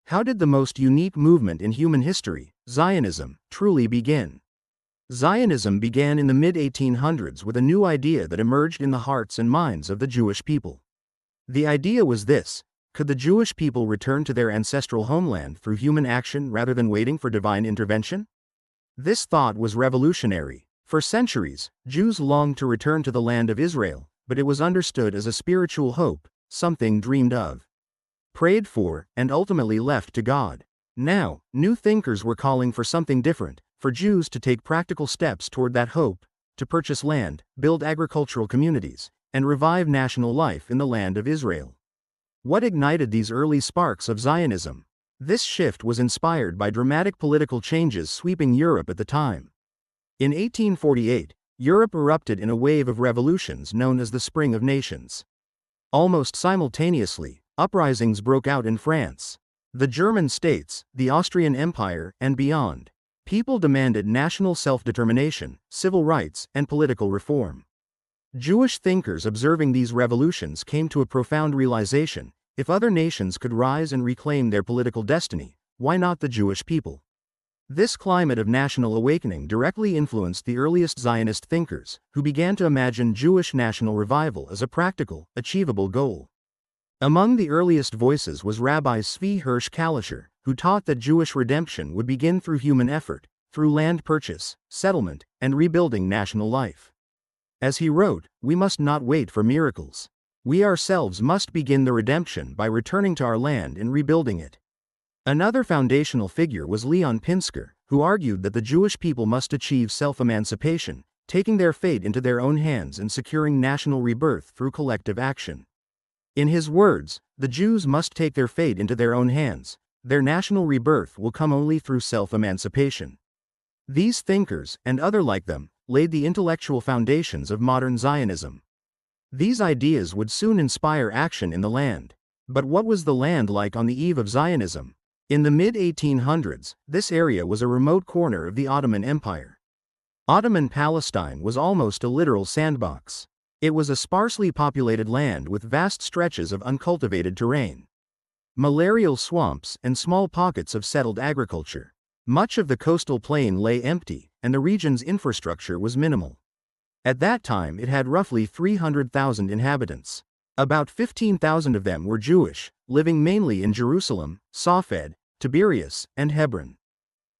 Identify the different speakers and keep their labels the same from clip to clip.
Speaker 1: How did the most unique movement in human history, Zionism, truly begin? Zionism began in the mid-1800s with a new idea that emerged in the hearts and minds of the Jewish people. The idea was this: could the Jewish people return to their ancestral homeland through human action rather than waiting for divine intervention? This thought was revolutionary. For centuries, Jews longed to return to the land of Israel, but it was understood as a spiritual hope, something dreamed of, prayed for, and ultimately left to God. Now, new thinkers were calling for something different, for Jews to take practical steps toward that hope, to purchase land, build agricultural communities, and revive national life in the land of Israel. What ignited these early sparks of Zionism? This shift was inspired by dramatic political changes sweeping Europe at the time. In 1848, Europe erupted in a wave of revolutions known as the Spring of Nations. Almost simultaneously, uprisings broke out in France, the German states, the Austrian Empire, and beyond. People demanded national self-determination, civil rights, and political reform. Jewish thinkers observing these revolutions came to a profound realization: if other nations could rise and reclaim their political destiny, why not the Jewish people? This climate of national awakening directly influenced the earliest Zionist thinkers, who began to imagine Jewish national revival as a practical, achievable goal. Among the earliest voices was Rabbi Zvi Hirsch Kalischer, who taught that Jewish redemption would begin through human effort, through land purchase, settlement, and rebuilding national life. As he wrote, "We must not wait for miracles. We ourselves must begin the redemption by returning to our land and rebuilding it." Another foundational figure was Leon Pinsker, who argued that the Jewish people must achieve self-emancipation, taking their fate into their own hands and securing national rebirth through collective action. In his words, the Jews must take their fate into their own hands. Their national rebirth will come only through self-emancipation. These thinkers, and other like them, laid the intellectual foundations of modern Zionism. These ideas would soon inspire action in the land. But what was the land like on the eve of Zionism? In the mid-1800s, this area was a remote corner of the Ottoman Empire. Ottoman Palestine was almost a literal sandbox. It was a sparsely populated land with vast stretches of uncultivated terrain, malarial swamps, and small pockets of settled agriculture. Much of the coastal plain lay empty, and the region's infrastructure was minimal. At that time it had roughly 300,000 inhabitants. About 15,000 of them were Jewish, living mainly in Jerusalem, Safed, Tiberias, and Hebron.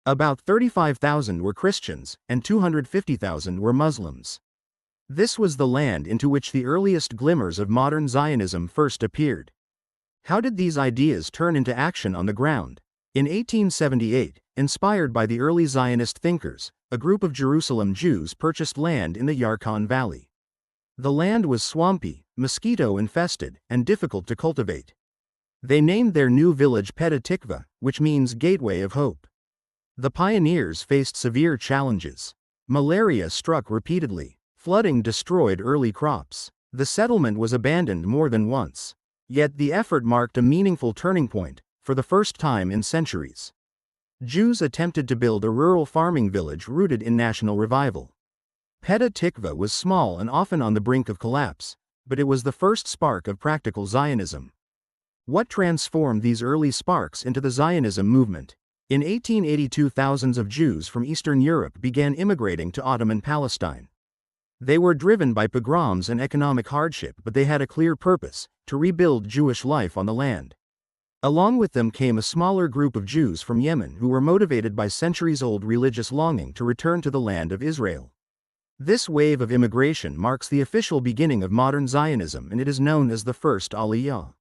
Speaker 1: About 35,000 were Christians, and 250,000 were Muslims. This was the land into which the earliest glimmers of modern Zionism first appeared. How did these ideas turn into action on the ground? In 1878, inspired by the early Zionist thinkers, a group of Jerusalem Jews purchased land in the Yarkon Valley. The land was swampy, mosquito-infested, and difficult to cultivate. They named their new village Petah Tikva, which means Gateway of Hope. The pioneers faced severe challenges. Malaria struck repeatedly. Flooding destroyed early crops. The settlement was abandoned more than once. Yet the effort marked a meaningful turning point, for the first time in centuries. Jews attempted to build a rural farming village rooted in national revival. Petah Tikva was small and often on the brink of collapse, but it was the first spark of practical Zionism. What transformed these early sparks into the Zionism movement? In 1882, thousands of Jews from Eastern Europe began immigrating to Ottoman Palestine. They were driven by pogroms and economic hardship, but they had a clear purpose: to rebuild Jewish life on the land. Along with them came a smaller group of Jews from Yemen who were motivated by centuries-old religious longing to return to the land of Israel. This wave of immigration marks the official beginning of modern Zionism, and it is known as the First Aliyah.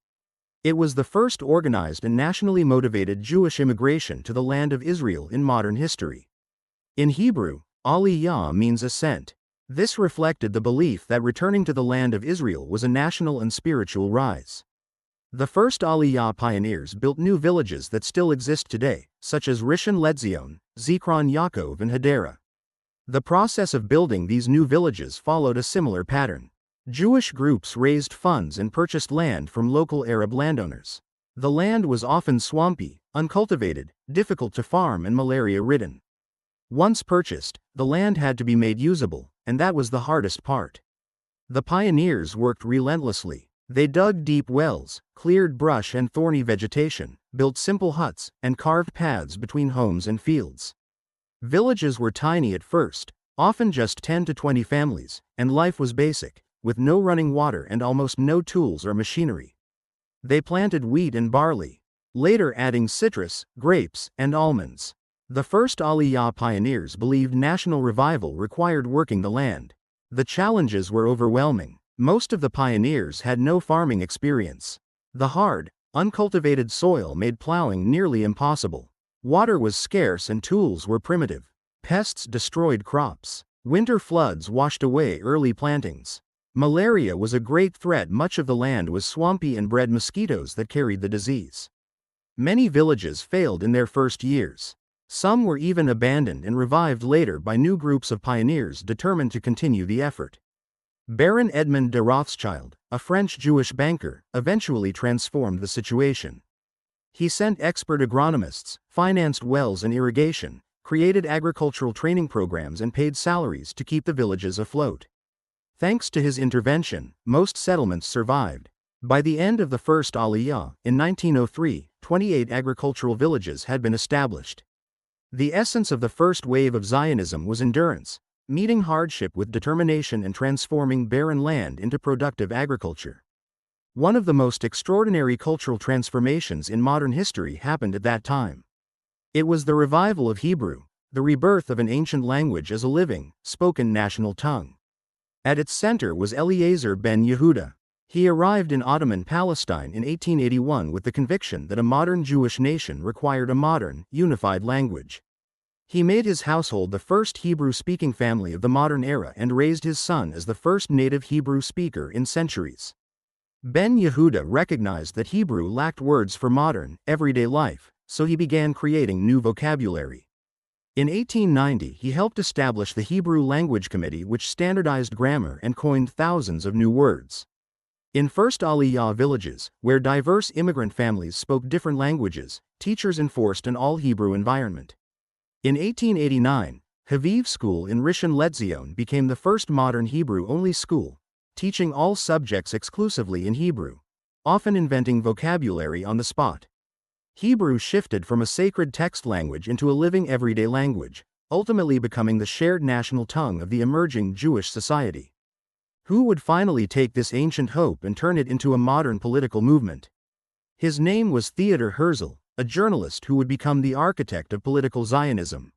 Speaker 1: It was the first organized and nationally motivated Jewish immigration to the land of Israel in modern history. In Hebrew, Aliyah means ascent. This reflected the belief that returning to the land of Israel was a national and spiritual rise. The first Aliyah pioneers built new villages that still exist today, such as Rishon LeZion, Zikron Yaakov, and Hadera. The process of building these new villages followed a similar pattern. Jewish groups raised funds and purchased land from local Arab landowners. The land was often swampy, uncultivated, difficult to farm, and malaria-ridden. Once purchased, the land had to be made usable, and that was the hardest part. The pioneers worked relentlessly. They dug deep wells, cleared brush and thorny vegetation, built simple huts, and carved paths between homes and fields. Villages were tiny at first, often just 10 to 20 families, and life was basic, with no running water and almost no tools or machinery. They planted wheat and barley, later adding citrus, grapes, and almonds. The First Aliyah pioneers believed national revival required working the land. The challenges were overwhelming. Most of the pioneers had no farming experience. The hard, uncultivated soil made plowing nearly impossible. Water was scarce and tools were primitive. Pests destroyed crops. Winter floods washed away early plantings. Malaria was a great threat. Much of the land was swampy and bred mosquitoes that carried the disease. Many villages failed in their first years. Some were even abandoned and revived later by new groups of pioneers determined to continue the effort. Baron Edmond de Rothschild, a French Jewish banker, eventually transformed the situation. He sent expert agronomists, financed wells and irrigation, created agricultural training programs and paid salaries to keep the villages afloat. Thanks to his intervention, most settlements survived. By the end of the First Aliyah, in 1903, 28 agricultural villages had been established. The essence of the first wave of Zionism was endurance, meeting hardship with determination and transforming barren land into productive agriculture. One of the most extraordinary cultural transformations in modern history happened at that time. It was the revival of Hebrew, the rebirth of an ancient language as a living, spoken national tongue. At its center was Eliezer ben Yehuda. He arrived in Ottoman Palestine in 1881 with the conviction that a modern Jewish nation required a modern, unified language. He made his household the first Hebrew-speaking family of the modern era and raised his son as the first native Hebrew speaker in centuries. Ben Yehuda recognized that Hebrew lacked words for modern, everyday life, so he began creating new vocabulary. In 1890, he helped establish the Hebrew Language Committee, which standardized grammar and coined thousands of new words. In First Aliyah villages, where diverse immigrant families spoke different languages, teachers enforced an all-Hebrew environment. In 1889, Haviv School in Rishon LeZion became the first modern Hebrew-only school, teaching all subjects exclusively in Hebrew, often inventing vocabulary on the spot. Hebrew shifted from a sacred text language into a living everyday language, ultimately becoming the shared national tongue of the emerging Jewish society. Who would finally take this ancient hope and turn it into a modern political movement? His name was Theodor Herzl, a journalist who would become the architect of political Zionism.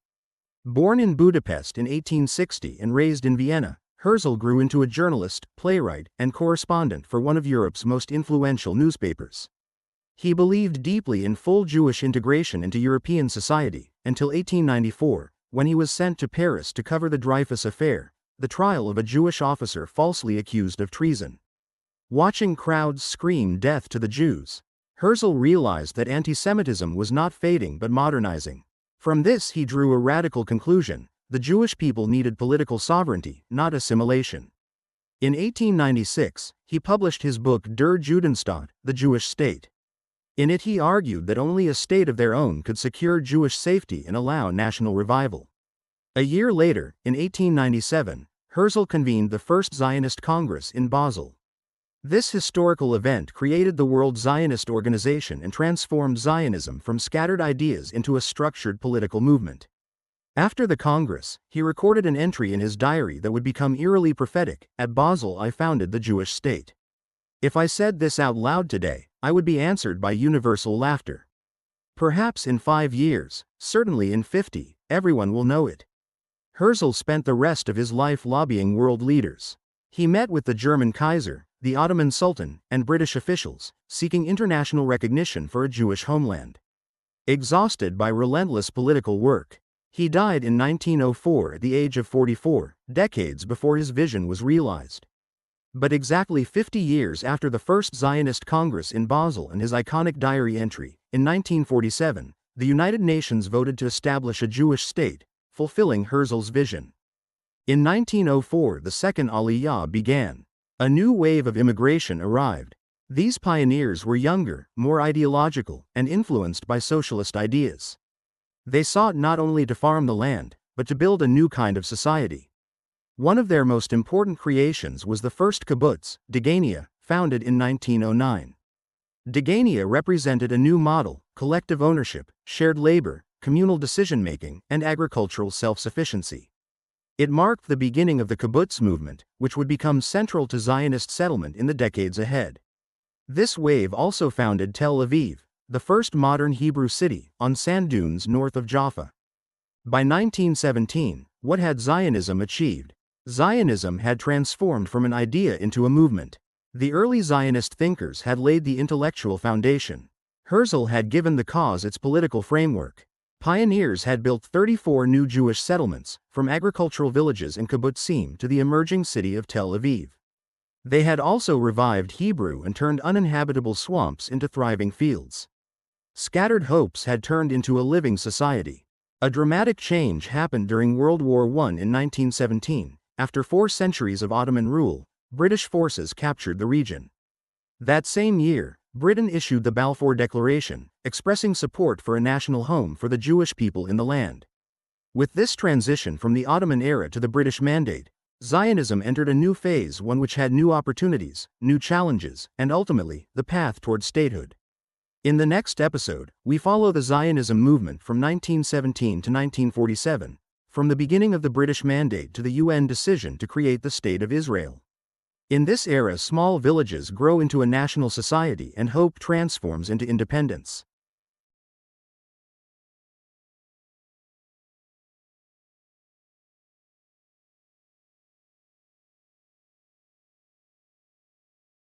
Speaker 1: Born in Budapest in 1860 and raised in Vienna, Herzl grew into a journalist, playwright, and correspondent for one of Europe's most influential newspapers. He believed deeply in full Jewish integration into European society, until 1894, when he was sent to Paris to cover the Dreyfus Affair, the trial of a Jewish officer falsely accused of treason. Watching crowds scream death to the Jews, Herzl realized that antisemitism was not fading but modernizing. From this he drew a radical conclusion: the Jewish people needed political sovereignty, not assimilation. In 1896, he published his book Der Judenstaat, The Jewish State. In it he argued that only a state of their own could secure Jewish safety and allow national revival. A year later, in 1897, Herzl convened the First Zionist Congress in Basel. This historical event created the World Zionist Organization and transformed Zionism from scattered ideas into a structured political movement. After the Congress, he recorded an entry in his diary that would become eerily prophetic: "At Basel I founded the Jewish state. If I said this out loud today, I would be answered by universal laughter. Perhaps in 5 years, certainly in 50, everyone will know it." Herzl spent the rest of his life lobbying world leaders. He met with the German Kaiser, the Ottoman Sultan, and British officials, seeking international recognition for a Jewish homeland. Exhausted by relentless political work, he died in 1904 at the age of 44, decades before his vision was realized. But exactly 50 years after the First Zionist Congress in Basel and his iconic diary entry, in 1947, the United Nations voted to establish a Jewish state, fulfilling Herzl's vision. In 1904, the Second Aliyah began. A new wave of immigration arrived. These pioneers were younger, more ideological, and influenced by socialist ideas. They sought not only to farm the land, but to build a new kind of society. One of their most important creations was the first kibbutz, Degania, founded in 1909. Degania represented a new model, collective ownership, shared labor, communal decision-making, and agricultural self-sufficiency. It marked the beginning of the kibbutz movement, which would become central to Zionist settlement in the decades ahead. This wave also founded Tel Aviv, the first modern Hebrew city, on sand dunes north of Jaffa. By 1917, what had Zionism achieved? Zionism had transformed from an idea into a movement. The early Zionist thinkers had laid the intellectual foundation. Herzl had given the cause its political framework. Pioneers had built 34 new Jewish settlements, from agricultural villages in kibbutzim to the emerging city of Tel Aviv. They had also revived Hebrew and turned uninhabitable swamps into thriving fields. Scattered hopes had turned into a living society. A dramatic change happened during World War I in 1917. After 4 centuries of Ottoman rule, British forces captured the region. That same year, Britain issued the Balfour Declaration, expressing support for a national home for the Jewish people in the land. With this transition from the Ottoman era to the British Mandate, Zionism entered a new phase, one which had new opportunities, new challenges, and ultimately, the path toward statehood. In the next episode, we follow the Zionism movement from 1917 to 1947, from the beginning of the British Mandate to the UN decision to create the State of Israel. In this era, small villages grow into a national society and hope transforms into independence.